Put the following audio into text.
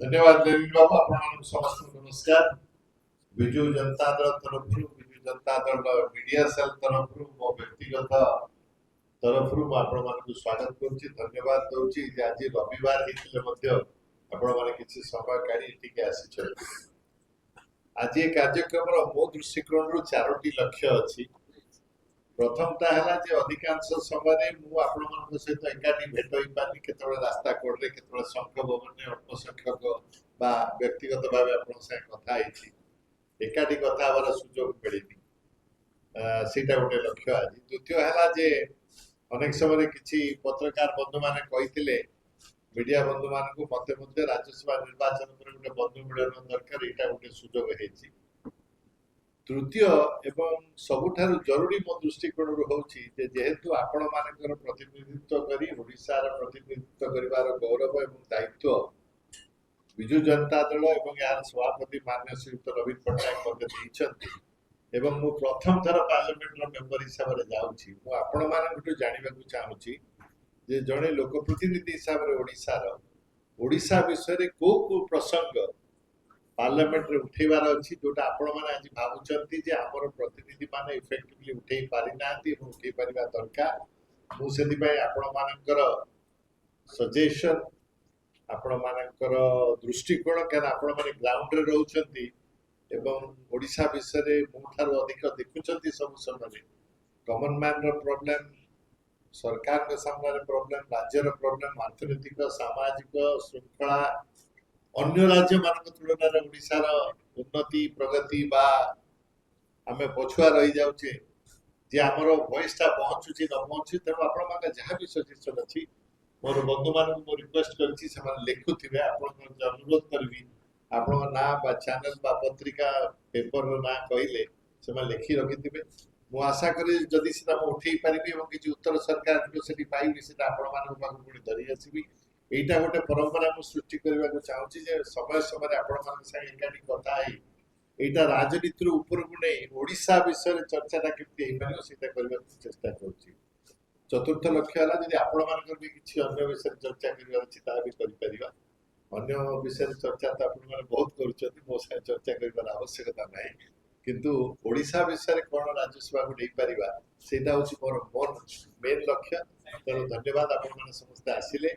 धन्यवाद लेनिन बाबू आपण समस्त नमस्कार विजु जनता दल तरफ विजु जनता दल मीडिया सेल तरफ मो व्यक्तिगत तरफ आपण मानक स्वागत करूची धन्यवाद दउची जे आज रविवार हितले मध्य आपण माने किछि समय काढी टिके आसी आज ये कार्यक्रम मो दृष्टिकोण रु चारोटी लक्ष्य अछि प्रथमटा है जे अधिकांश समय मु आपण मानक सहित एकाठी भेट होई पानी केतबे रास्ता कोडरे केतबे संख्या भवन अल्प संख्यक बा व्यक्तिगत भाव आपण से कथा आइछि एकाठी कथा हबार सुजोग मिलिनी सीटा गोटे लक्ष्य आज द्वितीय है जे अनेक समय किछि पत्रकार बंधु माने कहिथिले मीडिया बंधु मानक मते मते राज्यसभा निर्वाचन पर गोटे बंधु मिलन दरकार एटा गोटे सुजोग हेछि तृतीय एवं सबुठारु जरूरी मो दृष्टिकोण होउछि जे जेहेतु आपण मानकर प्रतिनिधित्व करी ओडिसा रा प्रतिनिधित्व करिवार गौरव एवं दायित्व विजु जनता दल एवं यार सभापति मान्य श्रीयुक्त नवीन पट्टनायक मते दैछन्ति एवं मु प्रथम थर पार्लियामेंट रो मेंबर हिसाब रे जाउछि मु आपण मानकटु जानिबा को चाहूछि जे जणे लोक प्रतिनिधि हिसाब रे ओडिसा विषय रे को प्रसंग पार्लियामेंट रे उठेबार अछि जोटा आपण माने आज भाबुचंती जे हमर प्रतिनिधि माने इफेक्टिवली उठेई पारि नांती एवं उठेई परिबा दरकार मु सेति पय आपण मानकर सजेशन आपण मानकर दृष्टिकोण केन आपण माने ग्राउंड रे रहउचंती एवं ओडिसा विषय रे मुठार अधिक देखुचंती सब समय कॉमन मैन रो प्रॉब्लम सरकार के सामने रे प्रॉब्लम राज्य रो प्रॉब्लम अर्थनैतिक सामाजिक श्रृंखला अन्य राज्य मानक तुलन में ओडिसा उन्नति प्रगति बा आम पछुआ रही जाऊे जे आमर वॉइसटा पहुँचुची न पहुँची तेणु आपण माने जहाँ भी सजेशन अच्छी मोर बंधु मान को रिक्वेस्ट करछि से लिखुथिबे आपण अनुरोध करबी आपण ना बा चैनल बा पत्रिका पेपर रो ना कहिले से लिखि रखिथिबे मु आशा करी जदि सेटा मु उठेई पारिबी एवं किछि उत्तर सरकार को सेठी पाइबी सेटा आपण मान पाखु पुणी धरि आसीबी एटा गोटे परंपरा मु सृष्टि करबा को चाहूछि जे समय समय आपण मान संग एकाठी कथा है एटा राजनीति रो ऊपर गुणे ओडिसा विषय रे चर्चाटा केते हे माने सेटा करबा चेष्टा करूछि चतुर्थ लक्ष्य हला यदि आपण मानकर भी किछि अन्य विषय चर्चा करबा अछि ता भी करि परिबा अन्य विषय चर्चा त आपण माने बहुत करूछथि मो संग चर्चा करबा आवश्यकता नै किंतु ओडिसा विषय रे कोन राज्यसभा को दे परिबा सेटा होछि मोर मेन लक्ष्य तेणु धन्यवाद आपण माने समस्त आसिले